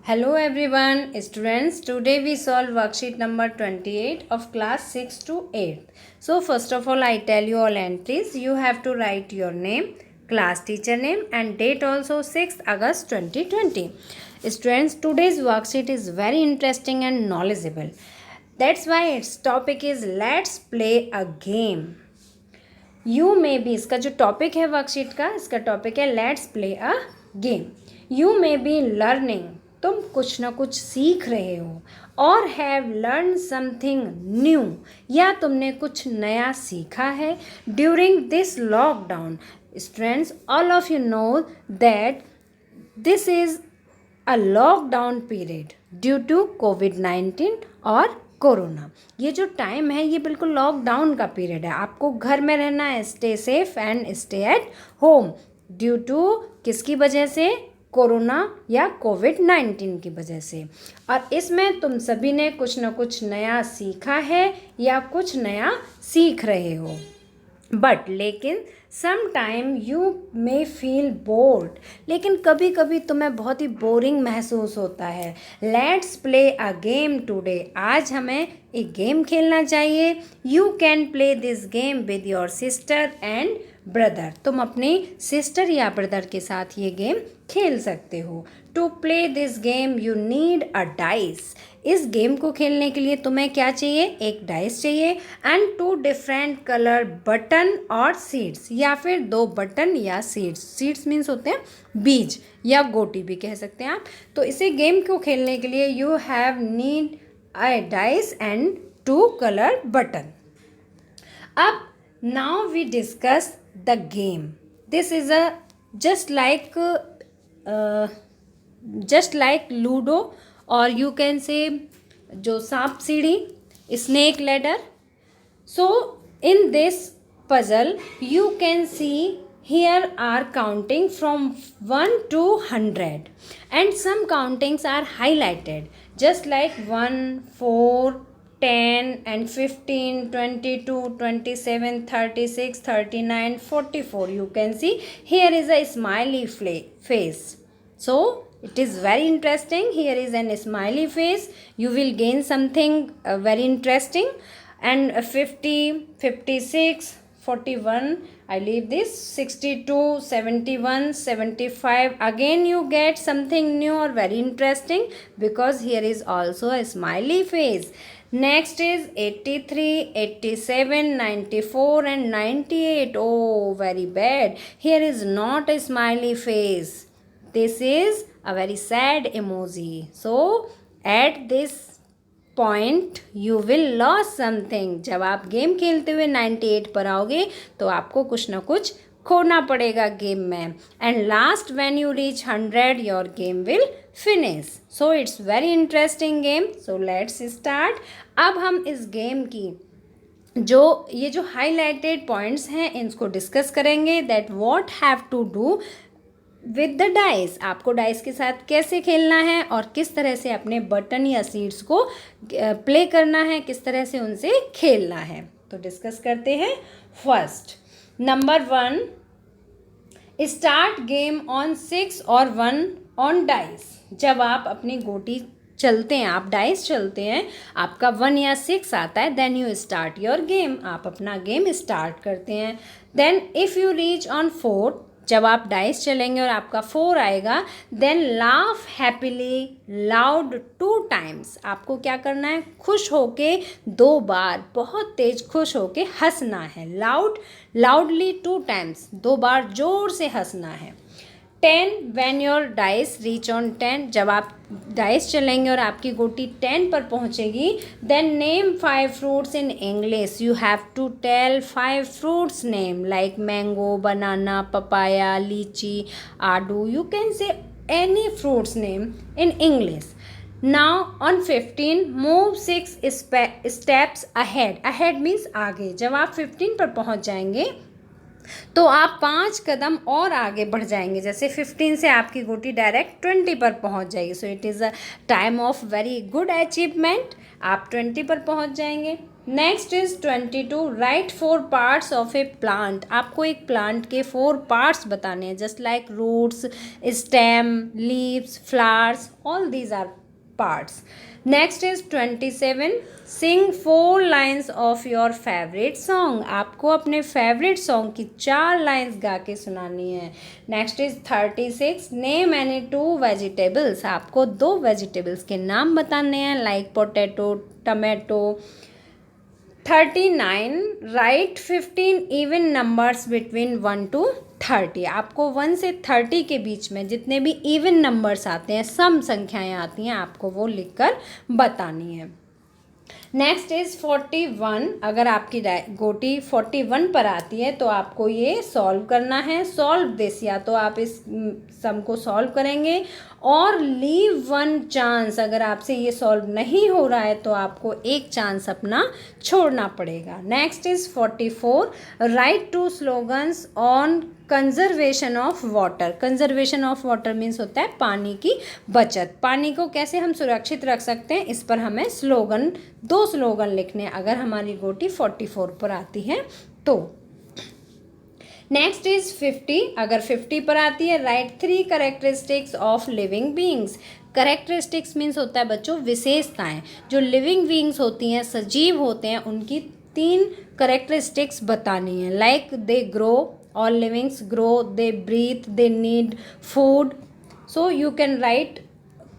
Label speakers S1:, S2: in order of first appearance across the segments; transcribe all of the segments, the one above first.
S1: Hello everyone, students. Today we solve worksheet number 28 of class 6 to 8. So first of all, I tell you all entries. You have to write your name, class teacher name and date also 6th August 2020. Students, today's worksheet is very interesting and knowledgeable. That's why its topic is Let's Play a Game. You may be, इसका जो topic है worksheet का, इसका topic है let's play a game. You may be learning, तुम कुछ ना कुछ सीख रहे हो, और हैव लर्न समथिंग न्यू, या तुमने कुछ नया सीखा है during this lockdown. Students, all of you know that this is a lockdown period due to कोविड-19 और कोरोना. ये जो टाइम है ये बिल्कुल लॉकडाउन का पीरियड है. आपको घर में रहना है. Stay safe and stay at home due to किसकी वजह से? कोरोना या कोविड-19 की वजह से. और इसमें तुम सभी ने कुछ ना कुछ नया सीखा है या कुछ नया सीख रहे हो. बट लेकिन some time you may feel bored, लेकिन कभी कभी तुम्हें बहुत ही बोरिंग महसूस होता है. Let's play a game today, आज हमें एक गेम खेलना चाहिए. You can play this game with your sister and brother, तुम अपनी सिस्टर या ब्रदर के साथ ये गेम खेल सकते हो. To play this game you need a dice, इस गेम को खेलने के लिए तुम्हें क्या चाहिए? एक डाइस चाहिए. And two different colour button और सीड्स, या फिर दो बटन या सीड्स. सीड्स मीन्स होते हैं बीज या गोटी भी कह सकते हैं आप. तो इसे गेम को खेलने के लिए you have need a dice and two colour button. अब now we discuss the game. This is a just like ludo, or you can say जो सांप सीढ़ी, snake ladder. So in this puzzle you can see here are counting from 1 to 100 and some countings are highlighted just like 1, 4, 10 and 15, 22, 27, 36, 39, 44. You can see here is a smiley face. So it is very interesting. Here is an smiley face. You will gain something very interesting. And 50, 56, 41, I leave this, 62, 71, 75. Again you get something new or very interesting because here is also a smiley face. Next is 83, 87, 94 and 98. Oh, very bad. Here is not a smiley face. This is a very sad emoji. So at this point you will lose something. जब आप game खेलते हुए 98 पर आओगे तो आपको कुछ ना कुछ खोना पड़ेगा गेम में. And last when you reach 100 your game will finish. So it's very interesting game. So let's start. अब हम इस गेम की ये जो हाईलाइटेड पॉइंट्स हैं इनको डिस्कस करेंगे. That what have to do with the dice, आपको डाइस के साथ कैसे खेलना है और किस तरह से अपने बटन या सीड्स को प्ले करना है, किस तरह से उनसे खेलना है. तो डिस्कस करते हैं. First, number 1, start game on 6 और 1 ऑन डाइस. जब आप अपनी गोटी चलते हैं, आप डाइस चलते हैं, आपका 1 या 6 आता है, then you start your game, आप अपना गेम स्टार्ट करते हैं. Then if you reach on 4, जब आप डाइस चलेंगे और आपका 4 आएगा, then laugh happily loud 2 times. आपको क्या करना है? खुश होके 2 बार, बहुत तेज खुश होके हंसना है. लाउडली 2 टाइम्स, 2 बार जोर से हंसना है. 10, when your dice reach on 10, जब आप डाइस चलेंगे और आपकी गोटी 10 पर पहुंचेगी, then name 5 fruits in English. You have to tell 5 fruits name like mango, banana, papaya, lychee, आडू. You can say any fruits name in English. Now on 15, move 6 steps ahead. Ahead means आगे. जब आप 15 पर पहुंच जाएंगे तो आप 5 कदम और आगे बढ़ जाएंगे. जैसे 15 से आपकी गोटी डायरेक्ट 20 पर पहुंच जाएगी. So it is a time of very good achievement. आप 20 पर पहुंच जाएंगे. Next is 22, write 4 parts of a plant. आपको एक प्लांट के 4 पार्ट्स बताने हैं, just like roots, stem, leaves, flowers, all these are parts. Next is 27, sing 4 lines of your favourite song. आपको अपने फेवरेट सॉन्ग की 4 लाइन्स गा के सुनानी है। Next is 36, name any 2 vegetables. आपको 2 वेजिटेबल्स के नाम बताने हैं, like potato, tomato. 39, right 15 even numbers between 1 to 30। आपको 1 से 30 के बीच में जितने भी इवन नंबर्स आते हैं, सम संख्याएं आती हैं, आपको वो लिखकर बतानी है। नेक्स्ट इज 41, अगर आपकी गोटी 41 पर आती है तो आपको ये सॉल्व करना है। सॉल्व दिस, या तो आप इस सम को सॉल्व करेंगे और लीव 1 चांस, अगर आपसे ये सॉल्व नहीं हो रहा है तो आपको एक चांस अपना छोड़ना पड़ेगा। Next is 44, right 2 slogans on conservation of water. Conservation of water means होता है पानी की बचत। पानी को कैसे हम सुरक्षित रख सकते हैं, इस पर हमें स्लोगन 2 स्लोगन लिखने, अगर हमारी गोटी 44 पर आती है तो। नेक्स्ट इज 50, अगर 50 पर आती है, right 3 characteristics of living beings. Characteristics means होता है बच्चों विशेषताएं। जो लिविंग बीइंग्स होती हैं, सजीव होते हैं, उनकी 3 कैरेक्टरिस्टिक्स बतानी है, like they grow, all livings grow, they breathe, they need food, so you can write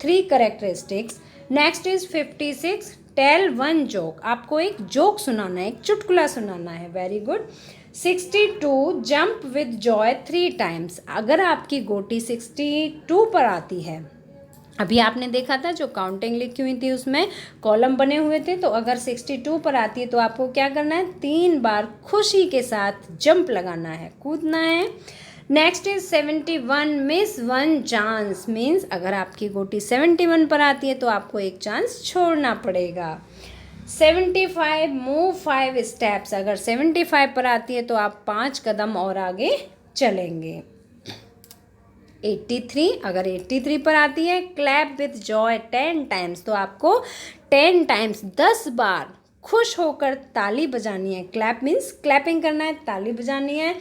S1: 3 characteristics. Next is 56, tell 1 joke। आपको एक जोक सुनाना है, एक चुटकुला सुनाना है, very good. 62, jump with joy 3 times। अगर आपकी गोटी 62 पर आती है, अभी आपने देखा था जो काउंटिंग लिखी हुई थी उसमें कॉलम बने हुए थे, तो अगर 62 पर आती है तो आपको क्या करना है, 3 बार खुशी के साथ जंप लगाना है, कूदना है। Next is 71, miss 1 chance means अगर आपकी गोटी 71 पर आती है तो आपको एक चांस छोड़ना पड़ेगा। 75, मूव 5 स्टेप्स। अगर 75 पर आती है तो आप 5 कदम और आगे चलेंगे। 83, अगर 83 पर आती है, क्लैप विथ जॉय 10 टाइम्स। तो आपको 10 टाइम्स 10 बार खुश होकर ताली बजानी है। क्लैप मीन्स क्लैपिंग करना है, ताली बजानी है।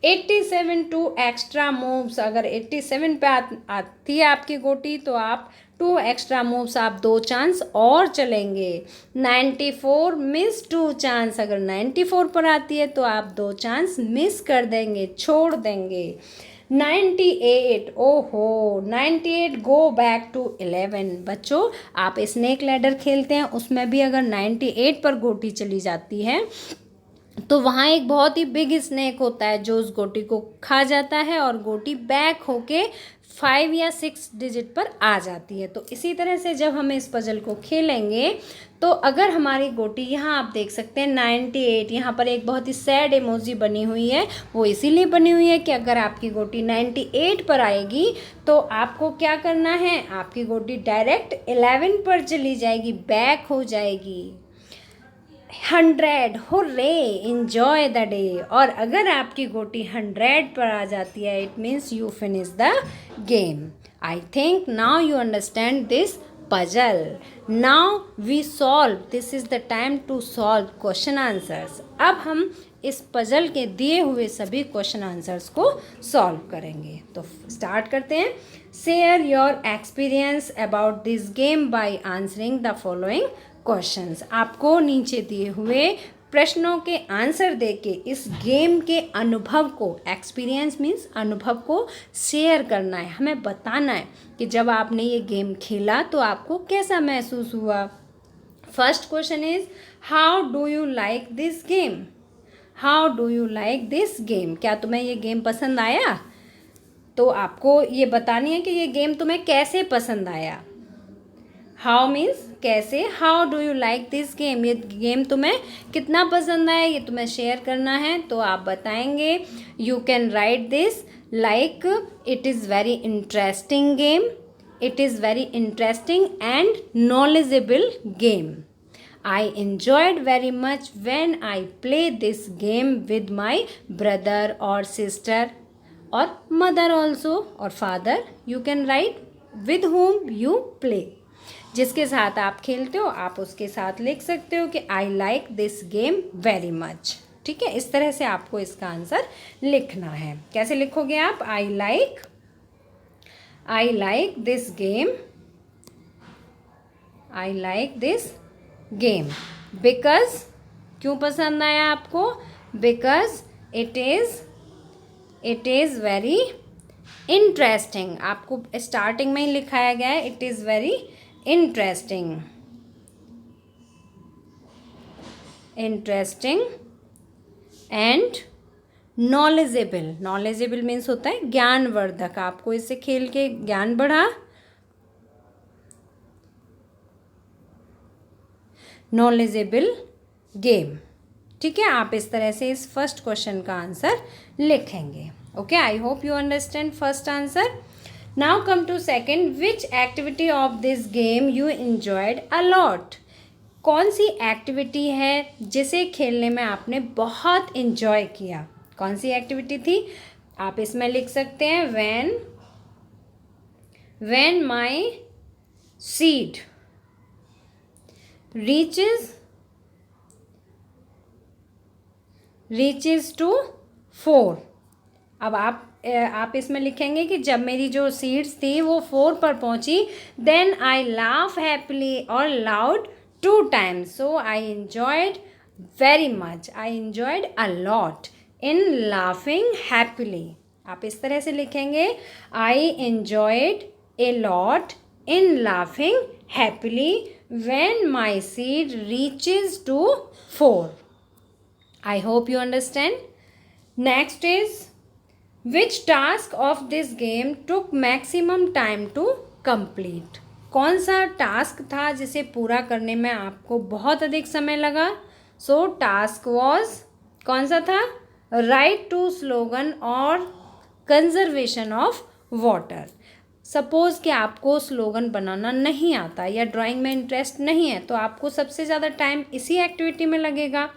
S1: 87, 2 एक्स्ट्रा मूव्स। अगर 87 पे आती है आपकी गोटी तो आप 2 एक्स्ट्रा मूव्स, आप 2 चांस और चलेंगे। 94, मिस 2 चांस। अगर 94 पर आती है तो आप 2 चांस मिस कर देंगे, छोड़ देंगे। 98, ओहो 98, गो बैक टू 11। बच्चों आप स्नेक लैडर खेलते हैं, उसमें भी अगर 98 पर गोटी चली जाती है तो वहाँ एक बहुत ही बिग स्नेक होता है जो उस गोटी को खा जाता है और गोटी बैक होके 5 या 6 डिजिट पर आ जाती है। तो इसी तरह से जब हम इस पजल को खेलेंगे तो अगर हमारी गोटी, यहाँ आप देख सकते हैं 98, यहाँ पर एक बहुत ही सैड इमोजी बनी हुई है, वो इसीलिए बनी हुई है कि अगर आपकी गोटी 98 पर आएगी तो आपको क्या करना है, आपकी गोटी डायरेक्ट 11 पर चली जाएगी, बैक हो जाएगी। 100, हुर्रे, एंजॉय द डे। और अगर आपकी गोटी 100 पर आ जाती है, it means you finish the game. I think now you understand this puzzle. Now we solve. This is the time to solve question answers. अब हम इस पजल के दिए हुए सभी क्वेश्चन आंसर्स को सॉल्व करेंगे। तो स्टार्ट करते हैं। Share your experience about this game by answering the following questions. आपको नीचे दिए हुए प्रश्नों के आंसर देके इस गेम के अनुभव को, एक्सपीरियंस मीन्स अनुभव को शेयर करना है, हमें बताना है कि जब आपने ये गेम खेला तो आपको कैसा महसूस हुआ। First question is, how do you like this game. How do you like this game, क्या तुम्हें ये गेम पसंद आया। तो आपको ये बतानी है कि ये गेम तुम्हें कैसे पसंद आया। हाउ मीन्स कैसे, how do you like this game, ये गेम तुम्हें कितना पसंद आया, ये तुम्हें शेयर करना है। तो आप बताएंगे, you can write this like it is very interesting game, it is very interesting and knowledgeable game. I enjoyed very much when I play this game with my brother or sister or mother also or father. You can write with whom you play. जिसके साथ आप खेलते हो आप उसके साथ लिख सकते हो कि आई like this game very much. ठीक है, इस तरह से आपको इसका आंसर लिखना है। कैसे लिखोगे आप? I like this game, I like this game because, क्यों पसंद आया आपको? Because it is very interesting. आपको स्टार्टिंग में ही लिखाया गया है, it is very interesting and knowledgeable. Knowledgeable means होता है ज्ञानवर्धक। आपको इससे खेल के ज्ञान बढ़ा। Knowledgeable game. ठीक है, आप इस तरह से इस फर्स्ट क्वेश्चन का आंसर लिखेंगे। Okay, I hope you understand first answer. Now come to second, which activity of this game you enjoyed a lot. कौन सी एक्टिविटी है जिसे खेलने में आपने बहुत इंजॉय किया? कौन सी एक्टिविटी थी? आप इसमें लिख सकते हैं when my seed reaches to 4। अब आप इसमें लिखेंगे कि जब मेरी जो सीड्स थी वो 4 पर पहुंची, देन आई लाफ हैप्पीली और loud 2 times, so I enjoyed very much, I enjoyed a lot in laughing happily. आप इस तरह से लिखेंगे, I enjoyed a lot in laughing happily when my seed reaches to 4। I hope you understand. Next is, which task of this game took maximum time to complete? कौन सा task था जिसे पूरा करने में आपको बहुत अधिक समय लगा? सो टास्क वॉज, कौन सा था? राइट टू स्लोगन और कंजर्वेशन ऑफ वाटर। सपोज़ कि आपको स्लोगन बनाना नहीं आता या ड्राइंग में इंटरेस्ट नहीं है, तो आपको सबसे ज़्यादा टाइम इसी एक्टिविटी में लगेगा।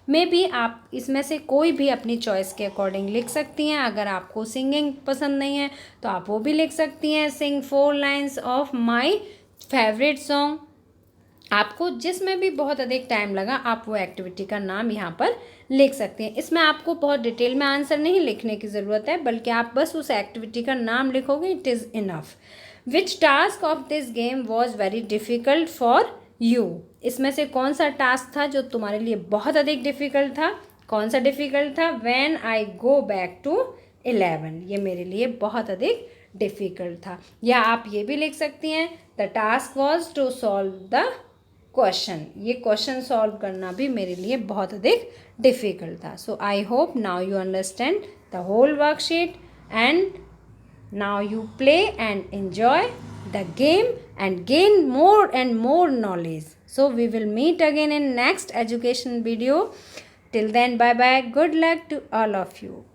S1: मे बी आप इसमें से कोई भी अपनी चॉइस के अकॉर्डिंग लिख सकती हैं। अगर आपको सिंगिंग पसंद नहीं है तो आप वो भी लिख सकती हैं, सिंग 4 lines of my favourite song. आपको जिसमें भी बहुत अधिक टाइम लगा आप वो एक्टिविटी का नाम यहाँ पर लिख सकते हैं। इसमें आपको बहुत डिटेल में आंसर नहीं लिखने की ज़रूरत है, बल्कि आप बस उस एक्टिविटी का नाम लिखोगे, it is enough. Which task of this game was very difficult for you. इसमें से कौन सा टास्क था जो तुम्हारे लिए बहुत अधिक डिफ़िकल्ट था? कौन सा डिफ़िकल्ट था? When I go back to 11, ये मेरे लिए बहुत अधिक डिफ़िकल्ट था। या आप ये भी लिख सकती हैं, the task was to solve the question. ये क्वेश्चन सॉल्व करना भी मेरे लिए बहुत अधिक डिफ़िकल्ट था। So I hope now you understand the whole worksheet and now you play and enjoy the game and gain more and more knowledge. So we will meet again in next education video. Till then, bye bye, good luck to all of you.